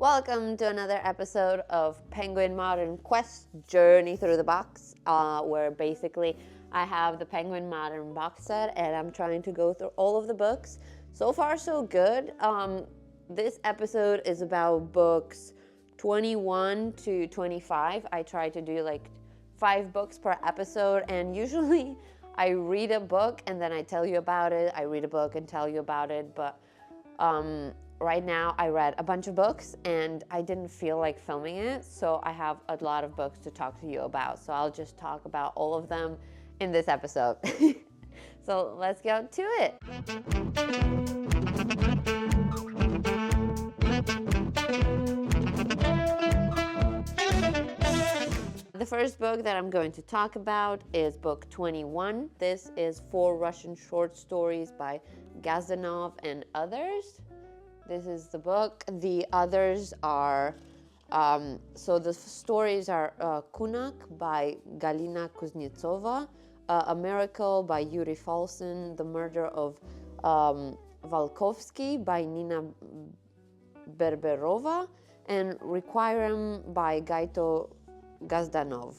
Welcome to another episode of Penguin Modern Quest Journey Through the Box, where basically I have the Penguin Modern box set and I'm trying to go through all of the books. So far, so good. This episode is about books 21 to 25. I try to do like 5 books per episode, and usually I read a book and then I tell you about it. I read a book and tell you about it, but right now I read a bunch of books and I didn't feel like filming it, so I have a lot of books to talk to you about. So I'll just talk about all of them in this episode. So let's get to it. The first book that I'm going to talk about is book 21. This is 4 Russian short stories by Gazdanov and others. This is the book. The others are, so the stories are Kunak by Galina Kuznetsova, A Miracle by Yuri Falsin, The Murder of Valkovsky by Nina Berberova, and Requiem by Gaito Gazdanov.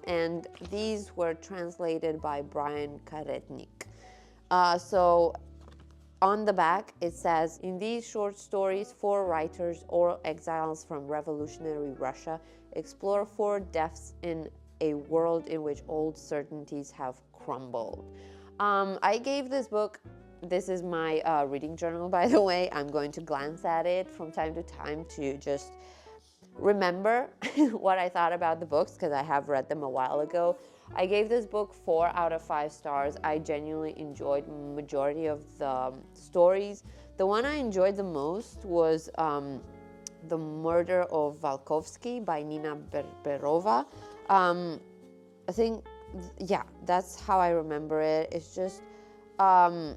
And these were translated by Brian Karetnik. So on the back, it says, in these short stories, 4 writers or exiles from revolutionary Russia explore 4 deaths in a world in which old certainties have crumbled. I gave this book, this is my reading journal, by the way. I'm going to glance at it from time to time to just remember what I thought about the books, because I have read them a while ago. I gave this book 4 out of 5 stars. I genuinely enjoyed majority of the stories. The one I enjoyed the most was The Murder of Valkovsky by Nina Berberova. I think, yeah, that's how I remember it. It's just, I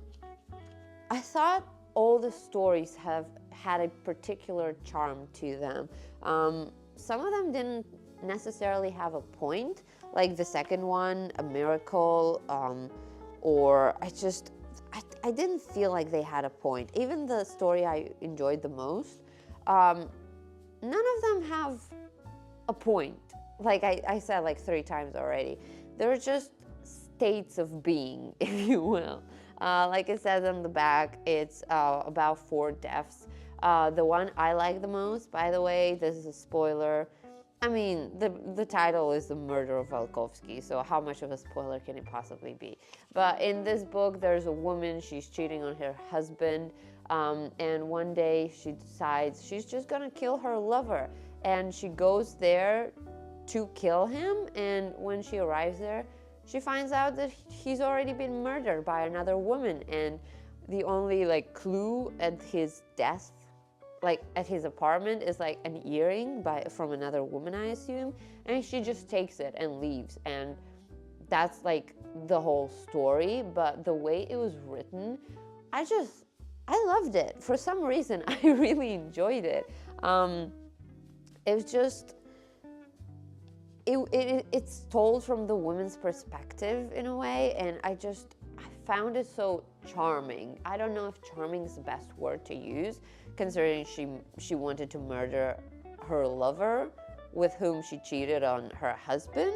thought all the stories have had a particular charm to them. Some of them didn't necessarily have a point, like the second one, A Miracle, or I didn't feel like they had a point. Even the story I enjoyed the most, none of them have a point. Like I said like 3 times already. They're just states of being, if you will. Like it says on the back, it's about 4 deaths. The one I like the most, by the way, this is a spoiler. I mean, the title is The Murder of Valkovsky, so how much of a spoiler can it possibly be? But in this book, there's a woman, she's cheating on her husband, and one day she decides she's just gonna kill her lover, and she goes there to kill him, and when she arrives there, she finds out that he's already been murdered by another woman, and the only clue at his death, at his apartment, is an earring from another woman, I assume, and she just takes it and leaves, and that's the whole story. But the way it was written, I loved it. For some reason, I really enjoyed it. It was just, it's told from the woman's perspective in a way, and I found it so charming. I don't know if charming is the best word to use, considering she wanted to murder her lover with whom she cheated on her husband,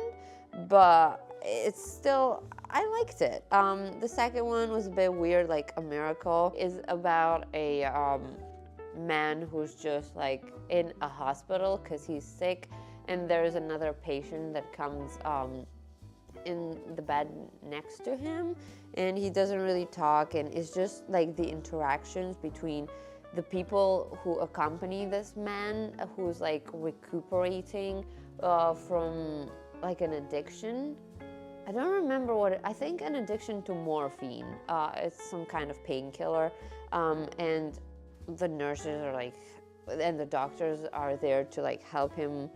but it's still, I liked it. The second one was a bit weird, like A Miracle, is about a man who's just in a hospital because he's sick, and there's another patient that comes in the bed next to him, and he doesn't really talk, and it's just the interactions between the people who accompany this man who's recuperating from an addiction. I don't remember I think an addiction to morphine. It's some kind of painkiller, and the nurses are and the doctors are there to help him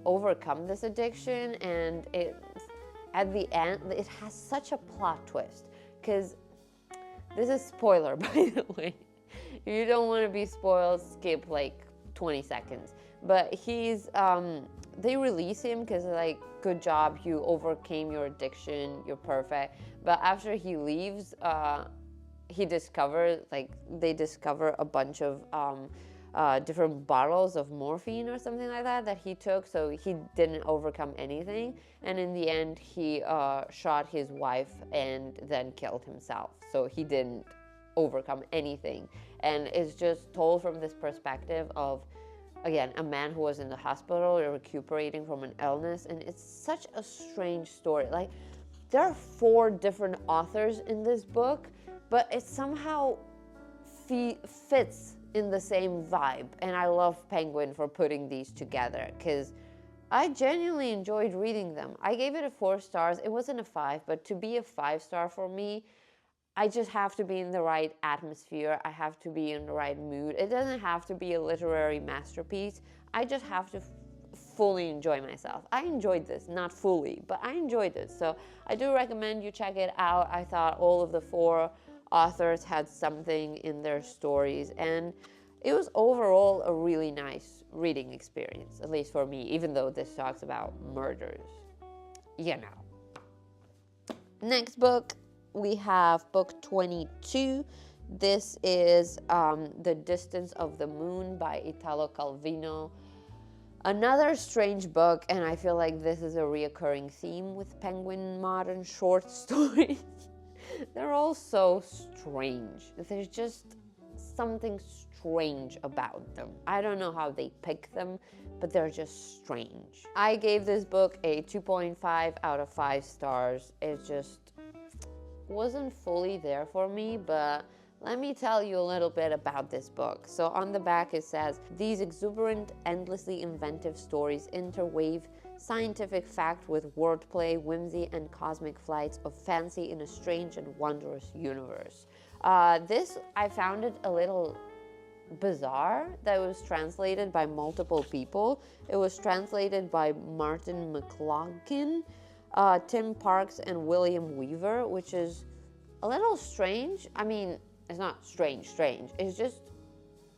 overcome this addiction, and at the end it has such a plot twist, because this is spoiler, by the way. If you don't want to be spoiled, skip 20 seconds. But they release him because good job, you overcame your addiction, you're perfect. But after he leaves, they discover a bunch of different bottles of morphine or something like that he took, so he didn't overcome anything. And in the end, he shot his wife and then killed himself. So he didn't overcome anything. And it's just told from this perspective of, again, a man who was in the hospital recuperating from an illness. And it's such a strange story. Like, there are 4 different authors in this book, but it somehow fits in the same vibe. And I love Penguin for putting these together, because I genuinely enjoyed reading them. I gave it a 4 stars. It wasn't a 5, but to be a 5-star for me, I just have to be in the right atmosphere. I have to be in the right mood. It doesn't have to be a literary masterpiece. I just have to fully enjoy myself. I enjoyed this, not fully, but I enjoyed it. So I do recommend you check it out. I thought all of the 4 authors had something in their stories, and it was overall a really nice reading experience, at least for me, even though this talks about murders. You know. Next book, we have book 22. This is The Distance of the Moon by Italo Calvino. Another strange book, and I feel like this is a reoccurring theme with penguinmodern short stories. They're all so strange. There's just something strange about them. I don't know how they pick them, but they're just strange. I gave this book a 2.5 out of 5 stars. It just wasn't fully there for me, but let me tell you a little bit about this book. So on the back it says, these exuberant, endlessly inventive stories interweave scientific fact with wordplay, whimsy, and cosmic flights of fancy in a strange and wondrous universe. This, I found it a little bizarre that it was translated by multiple people. It was translated by Martin McLaughlin, Tim Parks, and William Weaver, which is a little strange. I mean, it's not strange. It's just,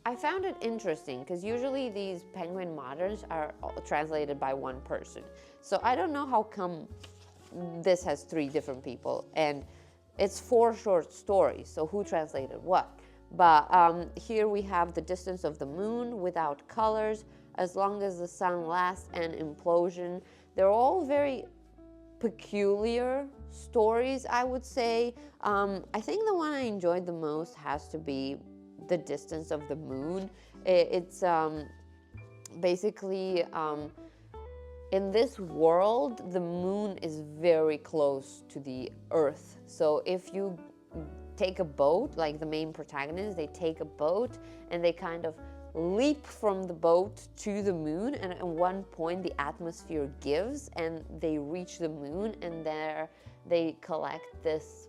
I found it interesting because usually these penguin moderns are translated by one person. So I don't know how come this has 3 different people, and it's 4 short stories. So who translated what? But here we have The Distance of the Moon, Without Colors, As Long as the Sun Lasts, and Implosion. They're all very peculiar stories, I would say. I think the one I enjoyed the most has to be The Distance of the Moon. It's basically in this world, the moon is very close to the earth. So if you take a boat, like the main protagonist, they take a boat and they kind of leap from the boat to the moon, and at one point the atmosphere gives and they reach the moon, and there they collect this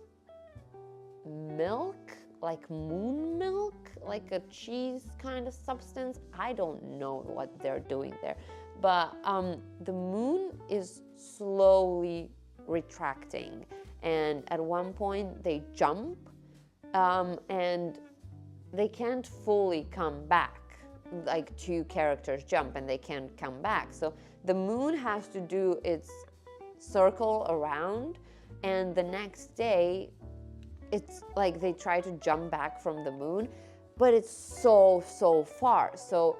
milk, like moon milk, like a cheese kind of substance. I don't know what they're doing there, but the moon is slowly retracting, and at one point they jump and they can't fully come back. Like 2 characters jump and they can't come back. So the moon has to do its circle around, and the next day it's like they try to jump back from the moon, but it's so far. So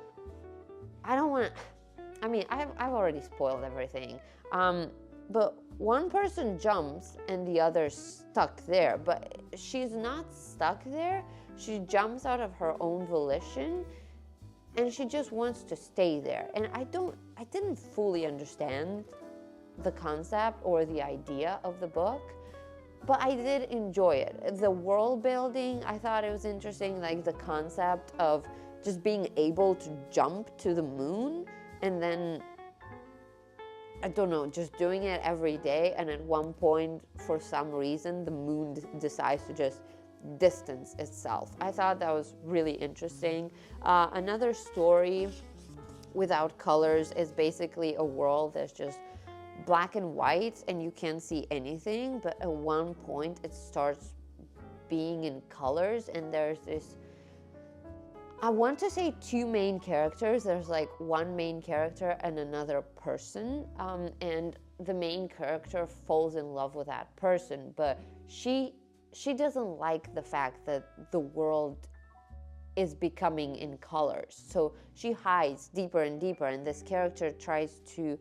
I don't want to, I mean, I've already spoiled everything. But one person jumps and the other's stuck there, but she's not stuck there. She jumps out of her own volition, and she just wants to stay there. And I didn't fully understand the concept or the idea of the book, but I did enjoy it. The world building, I thought it was interesting, like the concept of just being able to jump to the moon, and then, I don't know, just doing it every day, and at one point, for some reason, the moon decides to just distance itself. I thought that was really interesting. Another story, Without Colors, is basically a world that's just black and white and you can't see anything, but at one point it starts being in colors, and there's this, I want to say 2 main characters. There's like one main character and another person, and the main character falls in love with that person, but she doesn't like the fact that the world is becoming in colors. So she hides deeper and deeper, and this character tries to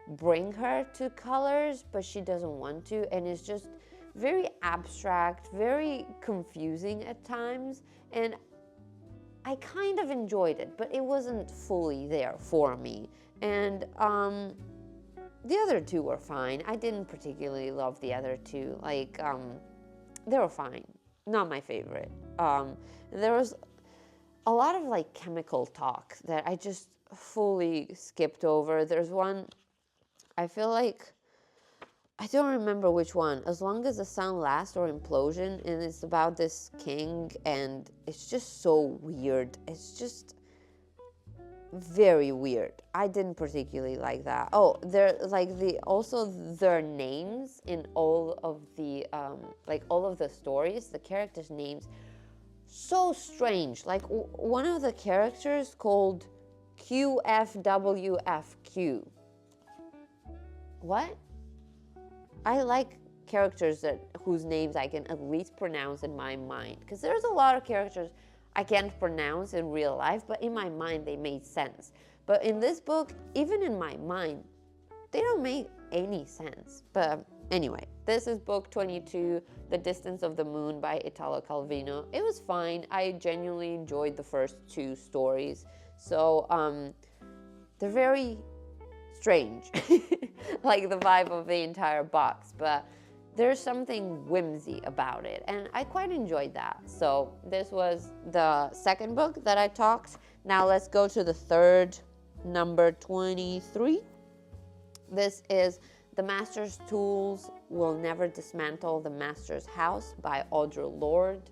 bring her to colors, but she doesn't want to, and it's just very abstract, very confusing at times, and I kind of enjoyed it, but it wasn't fully there for me. And the other two were fine. I didn't particularly love the other two. Like, they were fine. Not my favorite. There was a lot of like chemical talk that I just fully skipped over. There's one, I feel like, I don't remember which one. As Long as the Sun Lasts or Implosion, and it's about this king, and it's just so weird. It's just very weird. I didn't particularly like that. Oh, they're like their names in all of the all of the stories, the characters' names, so strange. Like one of the characters called QFWFQ. What? I like characters whose names I can at least pronounce in my mind, because there's a lot of characters I can't pronounce in real life, but in my mind they made sense. But in this book, even in my mind, they don't make any sense. But anyway, this is book 22, The Distance of the Moon by Italo Calvino. It was fine. I genuinely enjoyed the first two stories. So they're very strange, like the vibe of the entire box, but there's something whimsy about it, and I quite enjoyed that. So this was the second book that I talked. Now let's go to the third, number 23. This is The Master's Tools Will Never Dismantle the Master's House by Audre Lorde.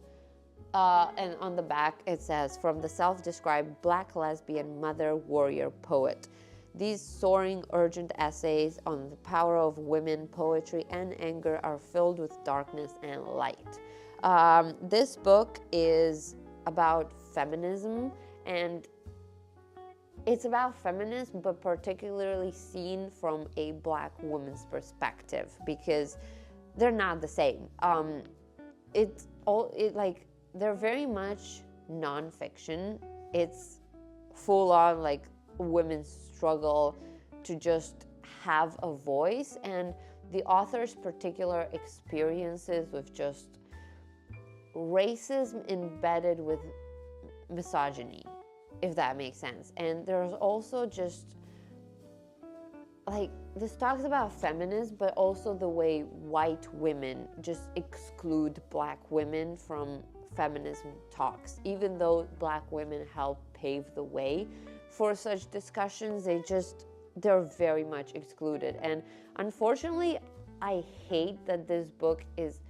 And on the back it says, from the self-described Black lesbian mother, warrior, poet. These soaring, urgent essays on the power of women, poetry, and anger are filled with darkness and light. This book is about feminism, and it's about feminism, but particularly seen from a Black woman's perspective, because they're not the same. They're very much nonfiction. It's full on like women's struggle to just have a voice, and the author's particular experiences with just racism embedded with misogyny, if that makes sense. And there's also just like, this talks about feminism, but also the way white women just exclude Black women from feminism talks, even though Black women help pave the way for such discussions. They're very much excluded. And unfortunately, I hate that this book is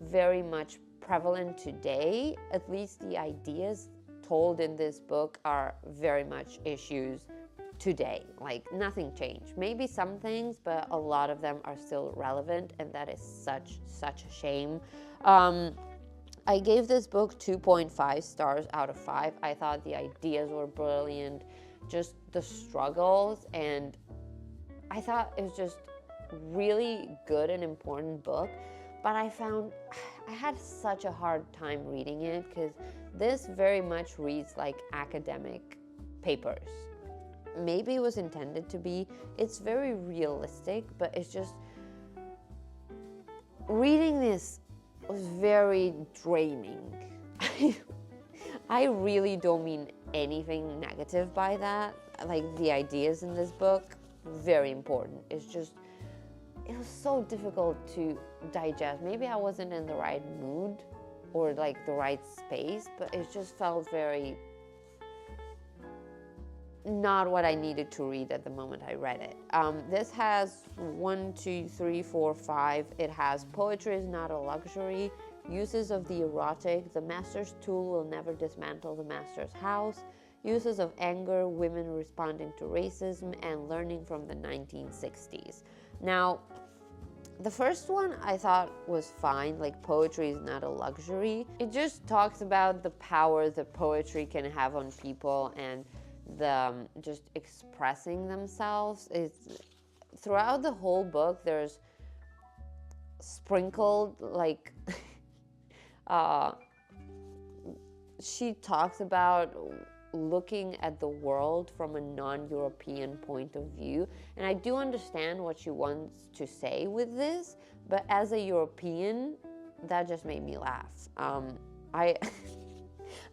very much prevalent today. At least the ideas told in this book are very much issues today. Like, nothing changed. Maybe some things, but a lot of them are still relevant, and that is such a shame. I gave this book 2.5 stars out of 5. I thought the ideas were brilliant, just the struggles, and I thought it was just really good and important book. But I found I had such a hard time reading it, because this very much reads like academic papers. Maybe it was intended to be. It's very realistic, but it's just, reading this was very draining. I really don't mean anything negative by that. Like, the ideas in this book, very important. It's just, it was so difficult to digest. Maybe I wasn't in the right mood or like the right space, but it just felt very not what I needed to read at the moment I read it. This has 1, 2, 3, 4, 5. It has Poetry is Not a Luxury, Uses of the Erotic, The Master's Tool Will Never Dismantle the Master's House, Uses of Anger, Women Responding to Racism, and Learning from the 1960s. Now, the first one I thought was fine, like Poetry is Not a Luxury. It just talks about the power that poetry can have on people and the just expressing themselves. It's throughout the whole book, there's sprinkled like she talks about looking at the world from a non-European point of view. And I do understand what she wants to say with this, but as a European, that just made me laugh. I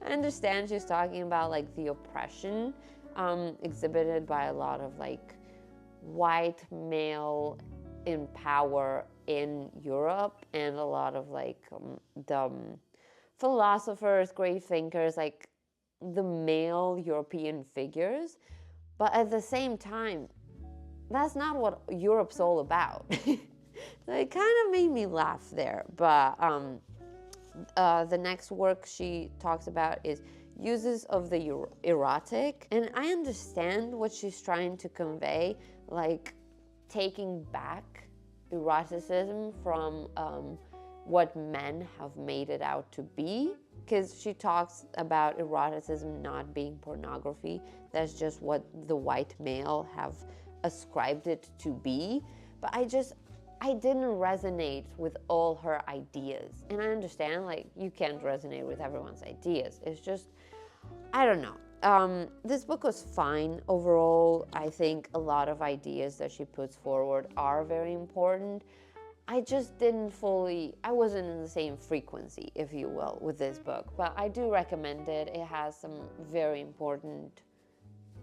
I understand she's talking about like the oppression exhibited by a lot of like white male in power in Europe, and a lot of like the philosophers, great thinkers, like the male European figures. But at the same time, that's not what Europe's all about. So it kind of made me laugh there. But the next work she talks about is uses of the erotic. And I understand what she's trying to convey, like taking back eroticism from what men have made it out to be. Because she talks about eroticism not being pornography. That's just what the white male have ascribed it to be. But I didn't resonate with all her ideas. And I understand, like, you can't resonate with everyone's ideas. It's just, I don't know. This book was fine overall. I think a lot of ideas that she puts forward are very important. I just I wasn't in the same frequency, if you will, with this book. But I do recommend it. It has some very important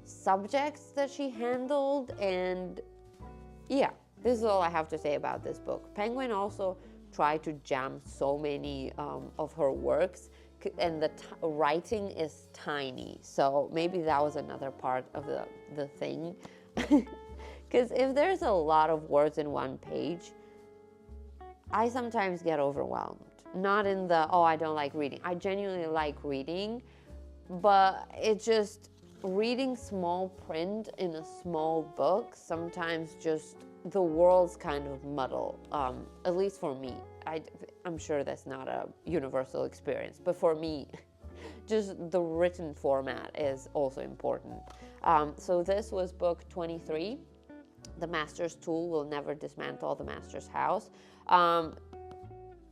subjects that she handled. And yeah, this is all I have to say about this book. Penguin also tried to jam so many of her works, and the writing is tiny. So maybe that was another part of the thing. Because if there's a lot of words in one page, I sometimes get overwhelmed. Not in the, oh, I don't like reading. I genuinely like reading, but it just, reading small print in a small book, sometimes just the world's kind of muddle, at least for me. I'm sure that's not a universal experience, but for me, just the written format is also important. So this was book 23. The Master's Tool Will Never Dismantle the Master's House.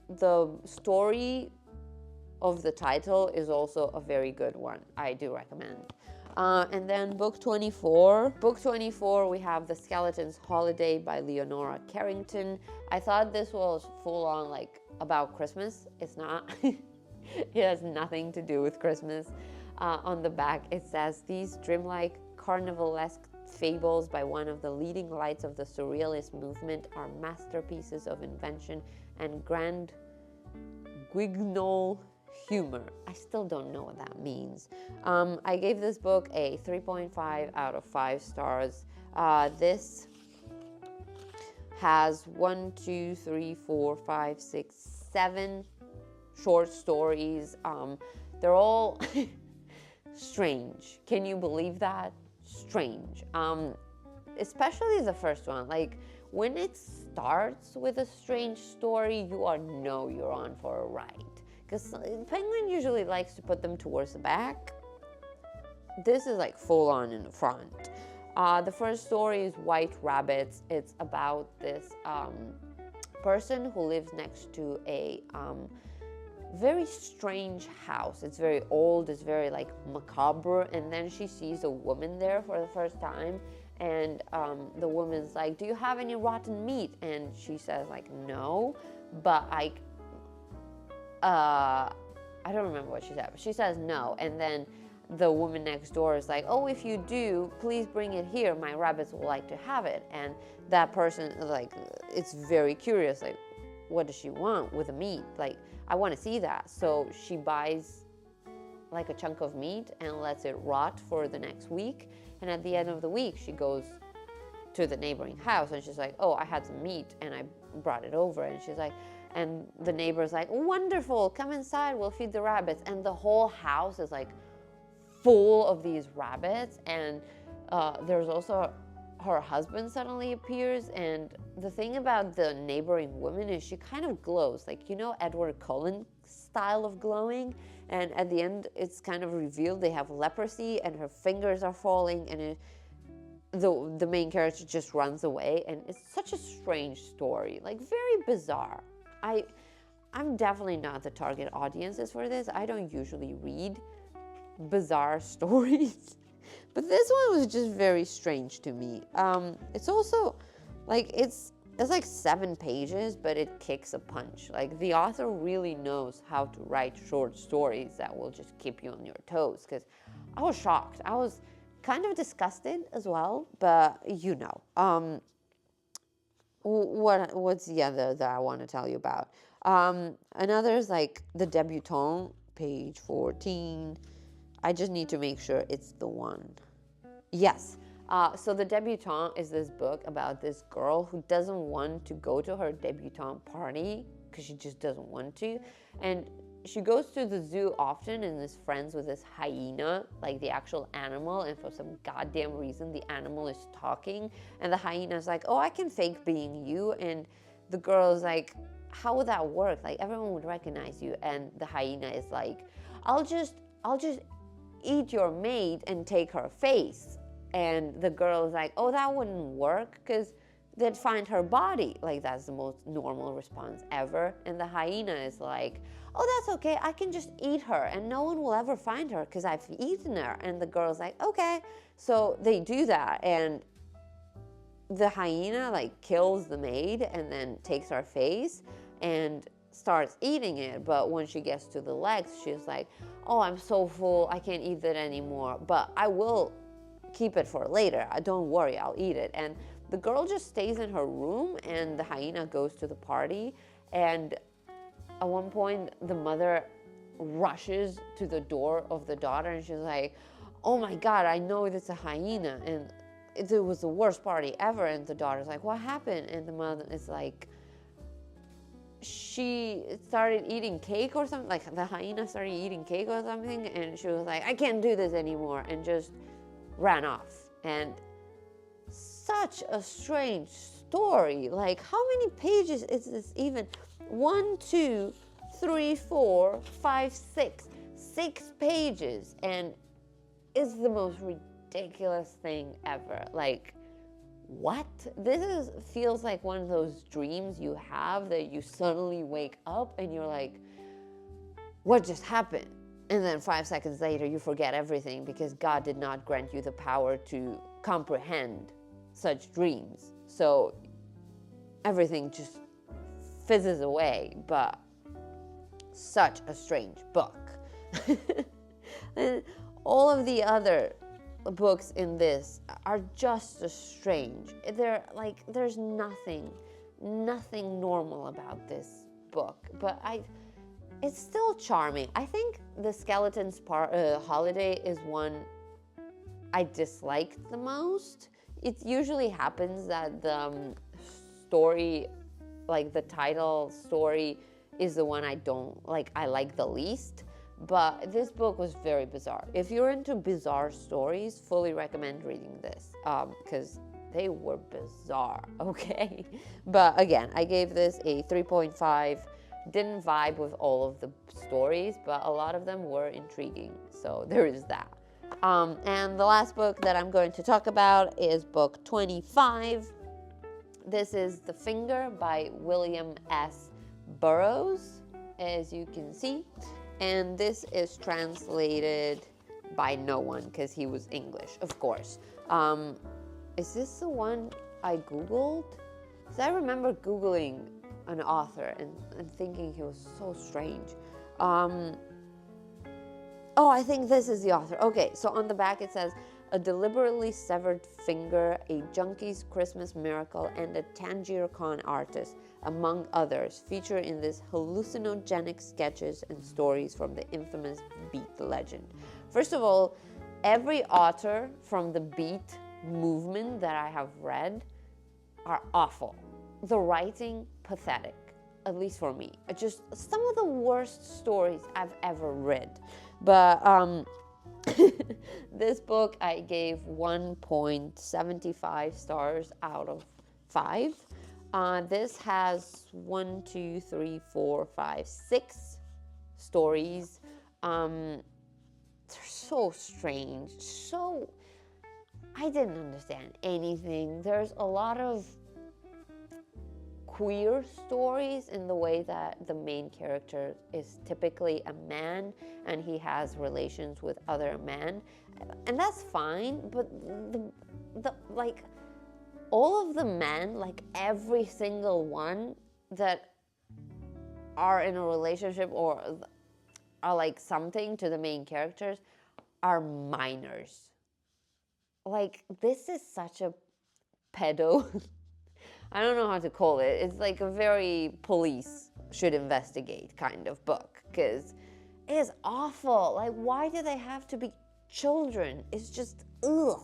The story of the title is also a very good one. I do recommend. And then book 24. Book 24, we have The Skeleton's Holiday by Leonora Carrington. I thought this was full on like about Christmas. It's not. It has nothing to do with Christmas. On the back, it says, these dreamlike, carnivalesque fables by one of the leading lights of the surrealist movement are masterpieces of invention and grand guignol humor. I still don't know what that means. I gave this book a 3.5 out of 5 stars. This has 7 short stories. They're all strange. Can you believe that? Strange. Especially the first one. Like, when it starts with a strange story, know you're on for a ride. Because Penguin usually likes to put them towards the back. This is like full on in the front. The first story is White Rabbits. It's about this person who lives next to a very strange house. It's very old, it's very like macabre, and then she sees a woman there for the first time, and the woman's like, do you have any rotten meat? And she says like, no, but I don't remember what she said, but she says no. And then the woman next door is like, oh, if you do, please bring it here, my rabbits will like to have it. And that person is like, it's very curious, like, what does she want with the meat? Like, I want to see that. So she buys like a chunk of meat and lets it rot for the next week. And at the end of the week, she goes to the neighboring house and she's like, oh, I had some meat and I brought it over. And she's like, and the neighbor's like, wonderful, come inside, we'll feed the rabbits. And the whole house is like full of these rabbits. And there's also her husband suddenly appears, and the thing about the neighboring woman is she kind of glows, like, you know, Edward Cullen style of glowing. And at the end, it's kind of revealed they have leprosy, and her fingers are falling, and the main character just runs away. And it's such a strange story, like very bizarre. I'm definitely not the target audiences for this. I don't usually read bizarre stories, but this one was just very strange to me. It's also like it's like 7 pages, but it kicks a punch. Like the author really knows how to write short stories that will just keep you on your toes. Because I was shocked. I was kind of disgusted as well, but you know. What's the other that I want to tell you about? Another is like the debutante, page 14. I just need to make sure it's the one. Yes. So the debutante is this book about this girl who doesn't want to go to her debutante party because she just doesn't want to. And she goes to the zoo often and is friends with this hyena, like the actual animal. And for some goddamn reason, the animal is talking. And the hyena is like, oh, I can fake being you. And the girl is like, how would that work? Like everyone would recognize you. And the hyena is like, I'll just eat your mate and take her face. And the girl is like, oh, that wouldn't work because they'd find her body. Like, that's the most normal response ever. And the hyena is like, oh, that's okay. I can just eat her and no one will ever find her because I've eaten her. And the girl's like, okay. So they do that. And the hyena, like, kills the maid and then takes her face and starts eating it. But when she gets to the legs, she's like, oh, I'm so full. I can't eat it anymore. But I will keep it for later. Don't worry, I'll eat it. And the girl just stays in her room and the hyena goes to the party. And at one point, the mother rushes to the door of the daughter and she's like, oh my God, I know it's a hyena. And it was the worst party ever. And the daughter's like, what happened? And the mother is like, she started eating cake or something. Like the hyena started eating cake or something. And she was like, I can't do this anymore. And just ran off. And such a strange story. Like, how many pages is this even? 1, 2, 3, 4, 5, 6. 6 pages. And it's the most ridiculous thing ever. Like, what? This feels like one of those dreams you have that you suddenly wake up and you're like, what just happened? And then 5 seconds later, you forget everything because God did not grant you the power to comprehend such dreams. So everything just fizzes away, but such a strange book. And all of the other books in this are just as strange. They're like, there's nothing normal about this book, but it's still charming. I think the Skeleton's Holiday is one I disliked the most. It usually happens that the story, like the title story, is the one I like the least. But this book was very bizarre. If you're into bizarre stories, fully recommend reading this because they were bizarre, okay? But again, I gave this a 3.5. Didn't vibe with all of the stories, but a lot of them were intriguing. So there is that. And the last book that I'm going to talk about is book 25. This is The Finger by William S. Burroughs, as you can see. And this is translated by no one because he was English, of course. Is this the one I Googled? Because I remember Googling an author and thinking he was so strange. Oh, I think this is the author. Okay, so on the back it says, a deliberately severed finger, a junkie's Christmas miracle, and a Tangier con artist, among others, feature in this hallucinogenic sketches and stories from the infamous Beat legend. First of all, every author from the Beat movement that I have read are awful. The writing, pathetic, at least for me. Just some of the worst stories I've ever read. But this book I gave 1.75 stars out of 5. This has 1, 2, 3, 4, 5, 6 stories. They're so strange. I didn't understand anything. There's a lot of queer stories in the way that the main character is typically a man and he has relations with other men, and that's fine. But the like all of the men, like every single one that are in a relationship or are like something to the main characters, are minors. Like, this is such a pedo. I don't know how to call it. It's like a very police should investigate kind of book, because it is awful. Like, why do they have to be children? It's just, ugh.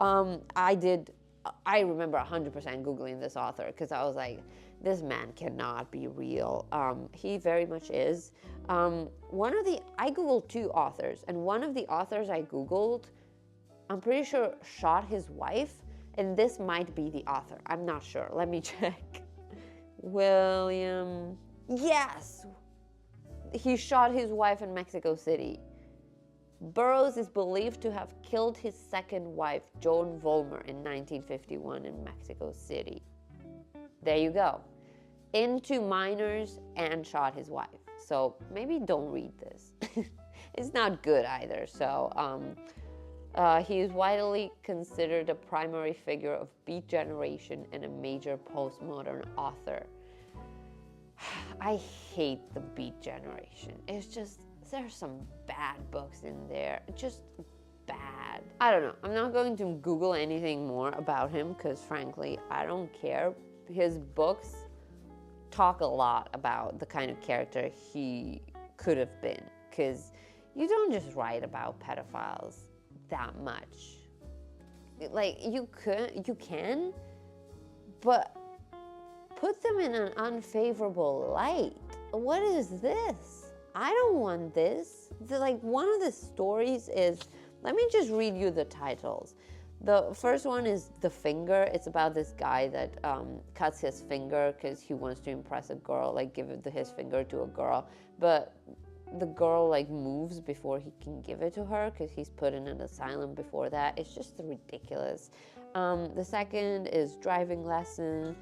I remember 100% Googling this author, because I was like, this man cannot be real. He very much is. I Googled 2 authors, and one of the authors I Googled, I'm pretty sure shot his wife, and this might be the author. I'm not sure. Let me check. William. Yes! He shot his wife in Mexico City. Burroughs is believed to have killed his second wife, Joan Vollmer, in 1951 in Mexico City. There you go. Into minors and shot his wife. So maybe don't read this. It's not good either. So he is widely considered a primary figure of Beat Generation and a major postmodern author. I hate the Beat Generation. It's just, there's some bad books in there. Just bad. I don't know. I'm not going to Google anything more about him because, frankly, I don't care. His books talk a lot about the kind of character he could have been, because you don't just write about pedophiles that much. Like, you can, but put them in an unfavorable light. What is this? I don't want this. Like, one of the stories is, let me just read you the titles. The first one is The Finger. It's about this guy that cuts his finger because he wants to impress a girl, like give his finger to a girl. But the girl like moves before he can give it to her because he's put in an asylum before that. It's just ridiculous. The second is Driving Lesson.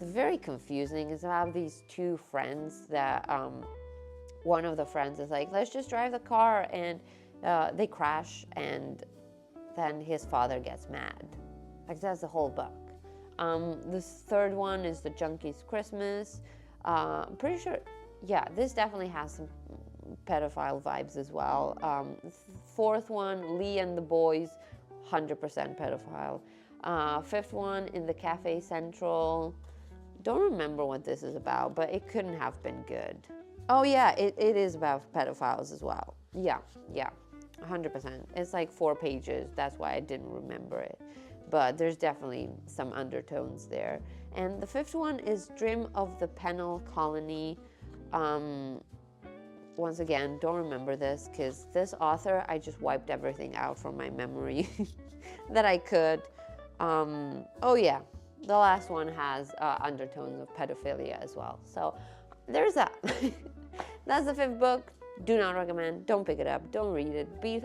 It's very confusing. It's about these 2 friends that one of the friends is like, let's just drive the car, and they crash, and then his father gets mad. Like, that's the whole book. The third one is The Junkie's Christmas. I'm pretty sure, yeah, this definitely has some pedophile vibes as well. Fourth one, Lee and the Boys, 100% pedophile. Fifth one, In the Cafe Central. Don't remember what this is about, but it couldn't have been good. Oh yeah, it is about pedophiles as well. Yeah, 100%. It's like 4 pages. That's why I didn't remember it. But there's definitely some undertones there. And the fifth one is Dream of the Penal Colony. Once again, don't remember this because this author, I just wiped everything out from my memory that I could. Oh yeah, the last one has undertones of pedophilia as well. So there's that. That's the 5th book. Do not recommend. Don't pick it up. Don't read it. Beat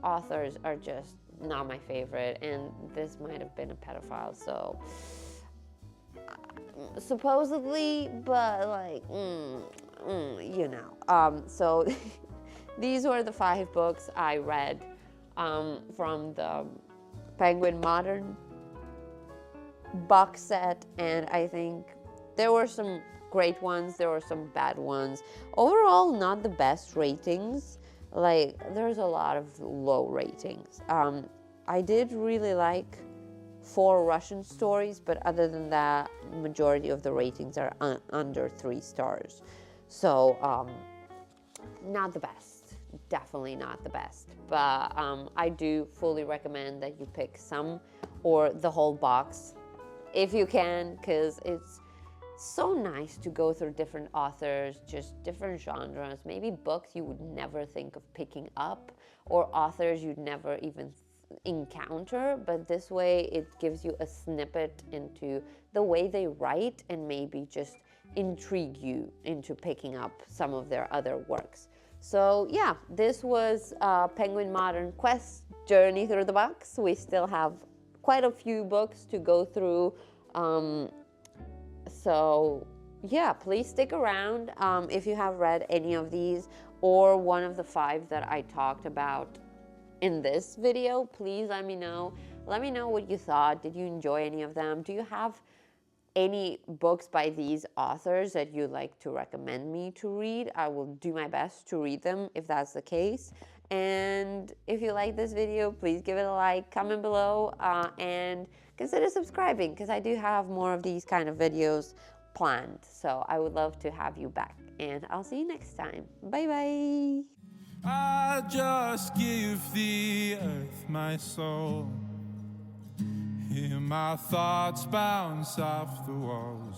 authors are just not my favorite, and this might have been a pedophile. So supposedly, but like, you know. So these were the 5 books I read from the Penguin Modern box set, and I think there were some great ones, there were some bad ones. Overall, not the best ratings. Like, there's a lot of low ratings. I did really like 4 Russian stories, but other than that, majority of the ratings are under 3 stars. So, not the best. Definitely not the best. But I do fully recommend that you pick some or the whole box if you can, because it's so nice to go through different authors, just different genres, maybe books you would never think of picking up, or authors you'd never even encounter, but this way it gives you a snippet into the way they write and maybe just intrigue you into picking up some of their other works. So yeah, this was Penguin Modern Quest Journey Through the Box. We still have quite a few books to go through So yeah, please stick around. If you have read any of these or one of the 5 that I talked about in this video, please let me know. Let me know what you thought. Did you enjoy any of them? Do you have any books by these authors that you'd like to recommend me to read? I will do my best to read them if that's the case. And if you like this video, please give it a like, comment below, and consider subscribing, because I do have more of these kind of videos planned. So I would love to have you back, and I'll see you next time. Bye bye. I just give the earth my soul. Hear my thoughts bounce off the walls.